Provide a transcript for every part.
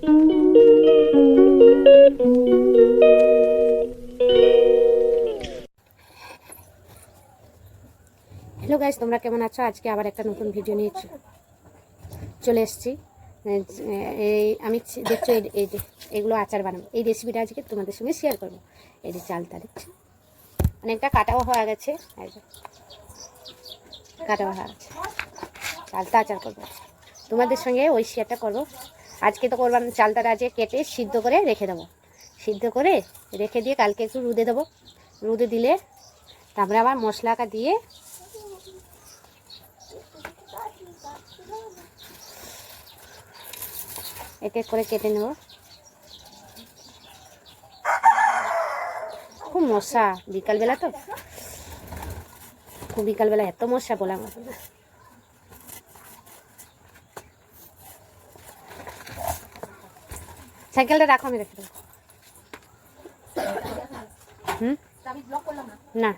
Hello guys, তোমরা কেমন আছো? আজকে আবার একটা নতুন ভিডিও নিয়ে চলে এসেছি। এই আমি দেখছো এই যে এগুলো আচার বানাবো, এই রেসিপিটা আজকে তোমাদের সঙ্গে শেয়ার করবো। এই যে চালটা দেখছি অনেকটা কাটাও হয়ে গেছে, কাটাও হয়ে গেছে, চালটা আচার করবো তোমাদের সঙ্গে, ওই শেয়ারটা করবো। আজকে তো করলাম, চালটা আজকে কেটে সিদ্ধ করে রেখে দেবো, সিদ্ধ করে রেখে দিয়ে কালকে একটু রোদে দেবো। রোদে দিলে তারপরে আবার মশলাটা দিয়ে এক এক করে কেটে নেব। খুব মশা বিকালবেলা, তো খুব বিকালবেলা এত মশা বলা মতো না। সাইকেলটা রাখো, আমি রেখে দেবো। না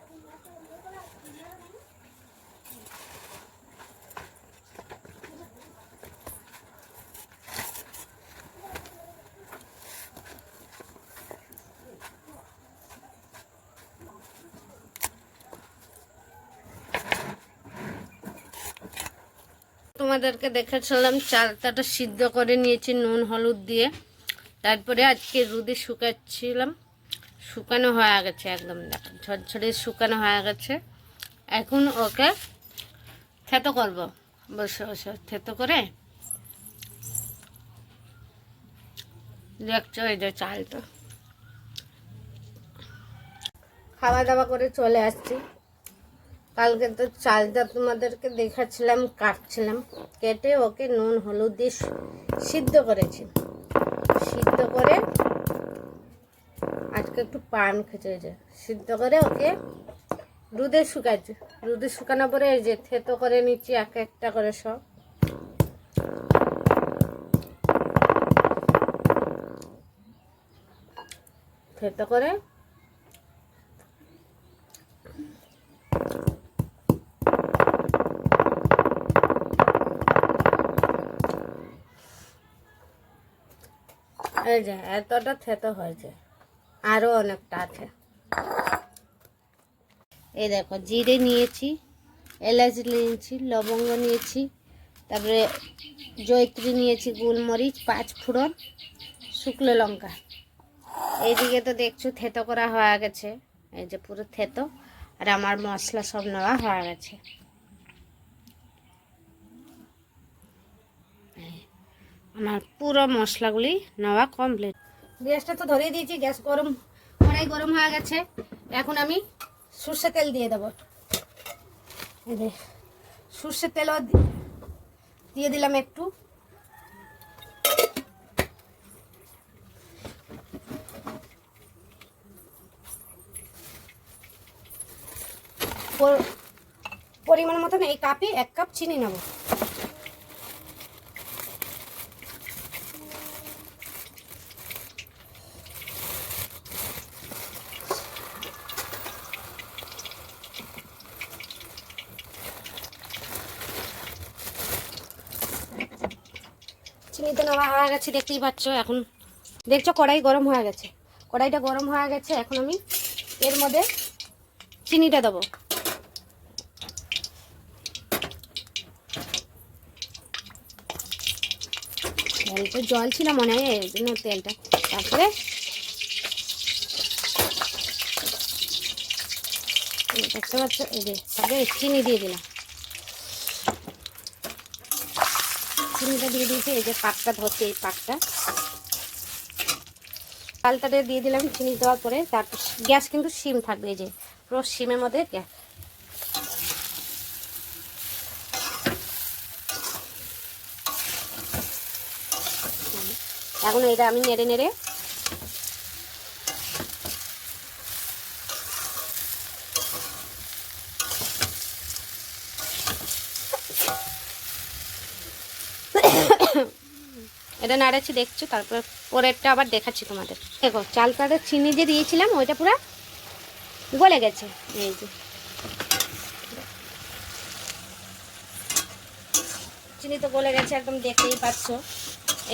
তোমাদেরকে দেখাচ্ছিলাম চালটা সিদ্ধ করে নিয়েছি নুন হলুদ দিয়ে, তারপরে আজকে রোদে শুকাচ্ছিলাম, শুকানো হয়ে গেছে, একদম দেখো ঝরঝরে শুকানো হয়ে গেছে। এখন ওকে থেতো করব, বসে বসে থেতো করে দেখছো এই যে চালটা। খাওয়া দাওয়া করে চলে আসছি। কালকে তো চালটা তোমাদেরকে দেখাচ্ছিলাম, কাটছিলাম, কেটে ওকে নুন হলুদ দিয়ে সিদ্ধ করেছি। সিদ্ধ করে আজকে একটু পান খেতে সিদ্ধ করে ওকে রোদে শুকাইছি। রোদে শুকানোর পরে এই যে থেতো করে নিচ্ছি এক একটা করে সব। থেতো করে এই যে এতটা থেতো হয়েছে, আরও অনেকটা আছে। এই দেখো জিরে নিয়েছি, এলাচ নিয়েছি, লবঙ্গ নিয়েছি, তারপরে জয়ত্রী নিয়েছি, গোলমরিচ, পাঁচ ফোড়ন, শুকনো লঙ্কা। এইদিকে তো দেখছো থেতো করা হয়ে গেছে, এই যে পুরো থেতো, আর আমার মশলা সব নেওয়া হয়ে গেছে। আমার পুরো মশলাগুলি নেওয়া কমপ্লিট। গ্যাসটা তো ধরিয়ে দিয়েছি, গ্যাস গরম, কড়াই গরম হয়ে গেছে। এখন আমি সর্ষে তেল দিয়ে দেবো। এই যে সর্ষের তেলও দিয়ে দিলাম একটু। পরিমাণ মতন এই কাপে 1 কাপ চিনি নেব। চিনি তো নেওয়া হয়ে গেছে, দেখতেই পাচ্ছ। এখন দেখছো কড়াই গরম হয়ে গেছে, কড়াইটা গরম হয়ে গেছে। এখন আমি এর মধ্যে চিনিটা দেবো। তেলটা জল ছিল মনে হয়, এই জন্য তেলটা। তারপরে দেখতে পাচ্ছ এই যে তারপরে চিনি দিয়ে দিলাম, চিনিটা দিয়ে দিয়েছি। এই যে পাকটা ধরছে, এই পাকটা চালটাতে দিয়ে দিলাম চিনি দেওয়ার পরে। তারপর গ্যাস কিন্তু সিম থাকবে, এই যে পুরো সিমের মধ্যে গ্যাস। এখন এটা আমি নেড়ে নেড়ে এটা নাড়াচ্ছি, দেখছো। তারপর পরেরটা আবার দেখাচ্ছি তোমাদের। দেখো চালটাতে চিনি যে দিয়েছিলাম ওইটা পুরো গলে গেছে, এই যে চিনি তো গলে গেছে একদম, দেখতেই পাচ্ছ।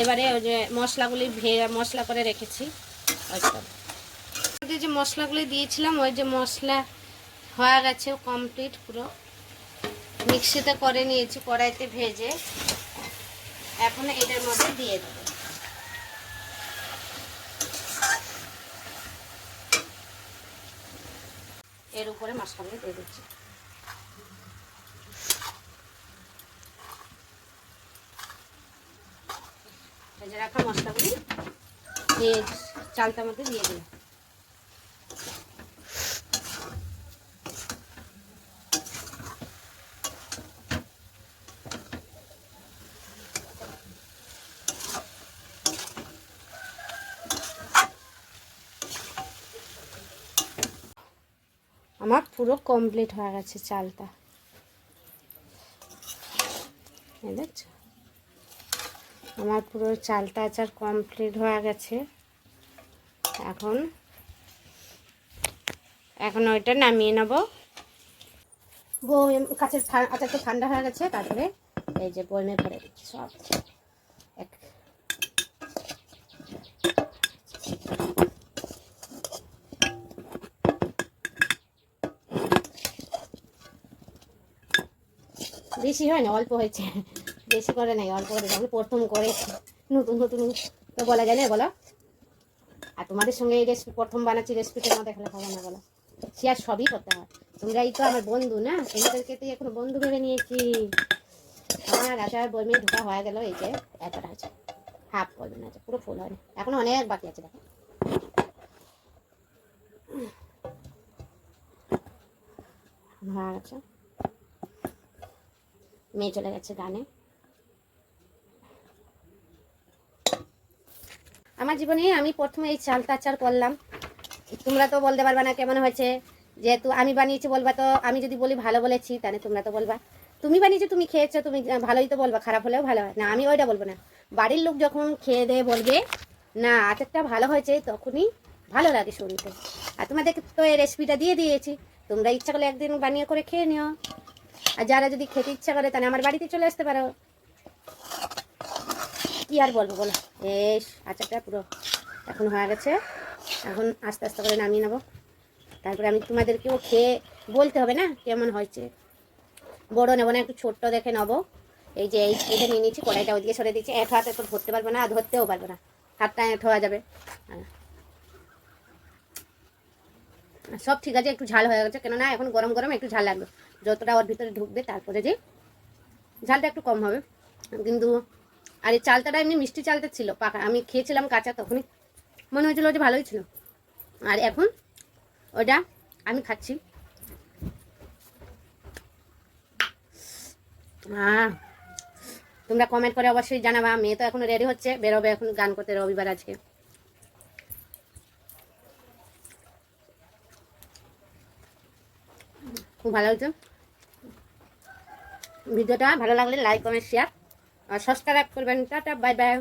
এবারে ওই যে মশলাগুলি মশলা করে রেখেছি ওইসব যে মশলাগুলি দিয়েছিলাম, ওই যে মশলা হয়ে গেছে কমপ্লিট, পুরো মিক্সিতে করে নিয়েছি কড়াইতে ভেজে। এখন এটার মধ্যে দিয়ে দেবো। এর উপরে মশলাগুলি দিয়ে দিচ্ছি। ভেজে রাখা মশলাগুলি দিয়ে চালটার মধ্যে দিয়ে দিলাম। আমার পুরো কমপ্লিট হয়ে গেছে চালটা, দেখছো আমার পুরো চালটা আচার কমপ্লিট হয়ে গেছে। এখন ওইটা নামিয়ে নেব। কাছের আচারটা ঠান্ডা হয়ে গেছে, তারপরে এই যে বয়মে ভরে দিচ্ছি সব। বেশি হয় না, অল্প হয়েছে, বেশি করে নাই, অল্প করে। আমি প্রথম করেছি, নতুন নতুন তো বলা যায় না বলো। আর তোমাদের সঙ্গে এই রেসিপি প্রথম বানাচ্ছি, রেসিপিটা না দেখালে হবে না বলো। শেয়ার সবই করতে হয়, তোমরাই তো আমার বন্ধু না, তোমাদেরকে তো এখন বন্ধু ভেবে নিয়েছি। আমার আচার বইমে ঢোকা হয়ে গেল, এই যে এতটা আছে, হাফ করবেন আছে, পুরো ফুল হয়নি, এখনো অনেক বাকি আছে। দেখো হয়ে গেছে। মেয়ে চলে গেছে গানে। আমার জীবনে আমি প্রথমে এই চালটা আচার করলাম। তোমরা তো বলতে পারবা না কেমন হয়েছে, যেহেতু আমি বানিয়েছি বলবা। তো আমি যদি বলি ভালো বলেছি, তাহলে তোমরা তো বলবা তুমি বানিয়েছো, তুমি খেয়েছো, তুমি ভালোই তো বলবা, খারাপ হলেও ভালো হয় না। আমি ওইটা বলবো না, বাড়ির লোক যখন খেয়ে দিয়ে বলবে না আচারটা ভালো হয়েছে, তখনই ভালো লাগে শুনতে। আর তোমাদেরকে তো এই রেসিপিটা দিয়ে দিয়েছি, তোমরা ইচ্ছা করলে একদিন বানিয়ে করে খেয়ে নিও। আর যারা যদি খেতে ইচ্ছা করে, তাহলে আমার বাড়িতে চলে আসতে পারো। কি আর বলবো বলো, এই আচারটা পুরো এখন হয়ে গেছে। এখন আস্তে আস্তে করে নামিয়ে নেবো, তারপরে আমি তোমাদেরকেও খেয়ে বলতে হবে না কেমন হয়েছে। বড় নেবো না, একটু ছোট্ট দেখে নেবো। এই যে এইটা নিয়ে নিচ্ছি, কড়াইটা ওইদিকে সরে দিচ্ছি। এক হাতে তো ধরতে পারবো না, আর ধরতেও পারবো না, হাতটা এঁট হয়ে যাবে। সব ঠিক আছে, একটু ঝাল হয়ে গেছে, কেননা এখন গরম গরম একটু ঝাল লাগবে। যতটা ওর ভিতরে ঢুকবে তারপরে যে ঝালটা একটু কম হবে। কিন্তু আর এই চালটাটা এমনি মিষ্টি চালটা ছিল, পাকা। আমি খেয়েছিলাম কাঁচা, তখনই মনে হয়েছিল যে ভালোই ছিল। আর এখন ওটা আমি খাচ্ছি। তোমরা কমেন্ট করে অবশ্যই জানাবা। মেয়ে তো এখন রেডি হচ্ছে, বেরোবে এখন গান করতে, রবিবার আজকে। খুব ভালো হয়েছে। ভিডিওটা ভালো লাগলে লাইক কমেন্ট শেয়ার আর সাবস্ক্রাইব করবেন। Tata, bye bye.